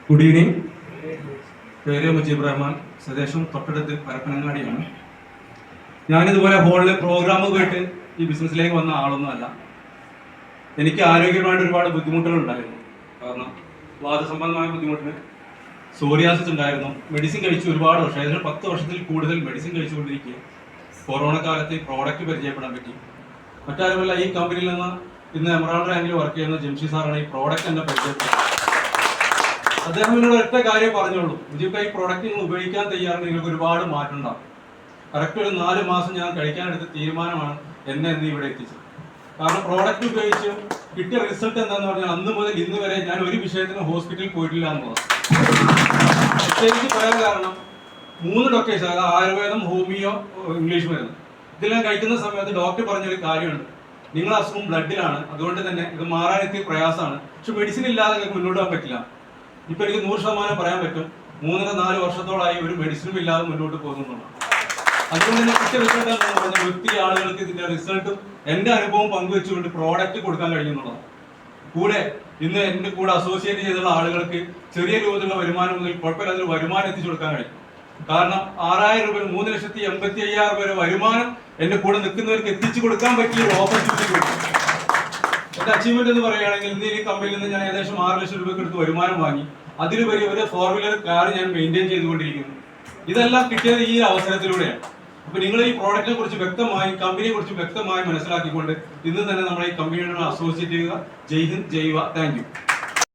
Good evening. പേര് മുജീബ് റഹ്മാൻ. സ്വദേശം തൊട്ടടുത്ത് പരപ്പനങ്ങാടിയാണ്. ഞാനിതുപോലെ ഹോളിൽ പ്രോഗ്രാം കേട്ട് ഈ ബിസിനസ്സിലേക്ക് വന്ന ആളൊന്നും അല്ല. എനിക്ക് ആരോഗ്യമായിട്ട് ഒരുപാട് ബുദ്ധിമുട്ടുകൾ ഉണ്ടായിരുന്നു. കാരണം വാദസംബന്ധമായ ബുദ്ധിമുട്ടിന് സോറിയാസിസ് ഉണ്ടായിരുന്നു. മെഡിസിൻ കഴിച്ചു ഒരുപാട് വർഷം, ഏകദേശം 10 വർഷത്തിൽ കൂടുതൽ മെഡിസിൻ കഴിച്ചുകൊണ്ടിരിക്കുക. കൊറോണ കാലത്ത് പ്രോഡക്റ്റ് പരിചയപ്പെടാൻ പറ്റി. മറ്റാരുമല്ല, ഈ കമ്പനിയിൽ നിന്ന് ഇന്ന് എമറാൾഡ് റാങ്കിൽ വർക്ക് ചെയ്യുന്ന ജംഷി സാറാണ് ഈ പ്രോഡക്റ്റ് എന്നെ പരിചയപ്പെട്ടത്. അദ്ദേഹം എന്നോട് ഒറ്റ കാര്യം പറഞ്ഞോളൂ, മുജീബ് ഈ പ്രോഡക്റ്റ് നിങ്ങൾ ഉപയോഗിക്കാൻ തയ്യാറാണ്, നിങ്ങൾക്ക് ഒരുപാട് മാറ്റം ഉണ്ടാകും. കറക്റ്റ് ഒരു 4 മാസം ഞാൻ കഴിക്കാനെടുത്ത തീരുമാനമാണ് എന്നെ ഇന്ന് ഇവിടെ എത്തിച്ചത്. കാരണം പ്രോഡക്റ്റ് ഉപയോഗിച്ച് കിട്ടിയ റിസൾട്ട് എന്താണെന്ന് പറഞ്ഞാൽ അന്ന് മുതൽ ഇന്ന് വരെ ഞാൻ ഒരു വിഷയത്തിന് ഹോസ്പിറ്റലിൽ പോയിട്ടില്ല എന്നുള്ളത്. എനിക്ക് പറയാൻ കാരണം 3 ഡോക്ടേഴ്സ്, അതായത് ആയുർവേദം, ഹോമിയോ, ഇംഗ്ലീഷ് മരുന്ന്, ഇതെല്ലാം കഴിക്കുന്ന സമയത്ത് ഡോക്ടർ പറഞ്ഞൊരു കാര്യമുണ്ട്, നിങ്ങളുടെ അസുഖം ബ്ലഡിലാണ്, അതുകൊണ്ട് തന്നെ ഇത് മാറാൻ എത്തിയ പ്രയാസമാണ്, പക്ഷെ മെഡിസിൻ ഇല്ലാതെ നിങ്ങൾക്ക് മുന്നോട്ട് പോകാൻ പറ്റില്ല. ഇപ്പൊ എനിക്ക് 100% പറയാൻ പറ്റും, 3-4 വർഷത്തോളായി ഒരു മെഡിസിനും ഇല്ലാതെ മുന്നോട്ട് പോകുന്നുള്ളതാണ്. അതുകൊണ്ട് തന്നെ കിട്ടിയ റിസൾട്ട് എന്താണെന്ന് പറഞ്ഞാൽ ഒത്തിരി ആളുകൾക്ക് ഇതിന്റെ റിസൾട്ടും എന്റെ അനുഭവം പങ്കുവെച്ചുകൊണ്ട് പ്രോഡക്റ്റ് കൊടുക്കാൻ കഴിയുന്നുള്ളതാണ്. കൂടെ ഇന്ന് എന്റെ കൂടെ അസോസിയേറ്റ് ചെയ്തുള്ള ആളുകൾക്ക് ചെറിയ രൂപത്തിലുള്ള വരുമാനം മുതൽ കുഴപ്പമില്ലാത്തൊരു വരുമാനം എത്തിച്ചു കൊടുക്കാൻ കഴിയും. കാരണം 6000 രൂപ 3,85,000 വരെ വരുമാനം എന്റെ കൂടെ നിൽക്കുന്നവർക്ക് എത്തിച്ചു കൊടുക്കാൻ പറ്റിയ ഒരു ഓപ്പർച്യൂണിറ്റി കിട്ടും. എന്റെ അച്ചീവ്മെന്റ് എന്ന് പറയുകയാണെങ്കിൽ ഇന്ന് ഈ കമ്പനിയിൽ നിന്ന് ഞാൻ ഏകദേശം 6 ലക്ഷം രൂപയ്ക്ക് എടുത്ത് വരുമാനം വാങ്ങി. അതിലുപരി ഒരു 4 വീലർ കാർ ഞാൻ മെയിൻറ്റെയിൻ ചെയ്തുകൊണ്ടിരിക്കുന്നു. ഇതെല്ലാം കിട്ടിയത് ഈ അവസരത്തിലൂടെയാണ്. അപ്പൊ നിങ്ങൾ ഈ പ്രോഡക്റ്റിനെ കുറിച്ച് വ്യക്തമായി, കമ്പനിയെ കുറിച്ച് വ്യക്തമായി മനസ്സിലാക്കിക്കൊണ്ട് ഇന്ന് തന്നെ നമ്മൾ ഈ കമ്പനിയോട് അസോസിയേറ്റ് ചെയ്യുക. ജയ് ഹിന്ദ്, ജയ് വാ. Thank you.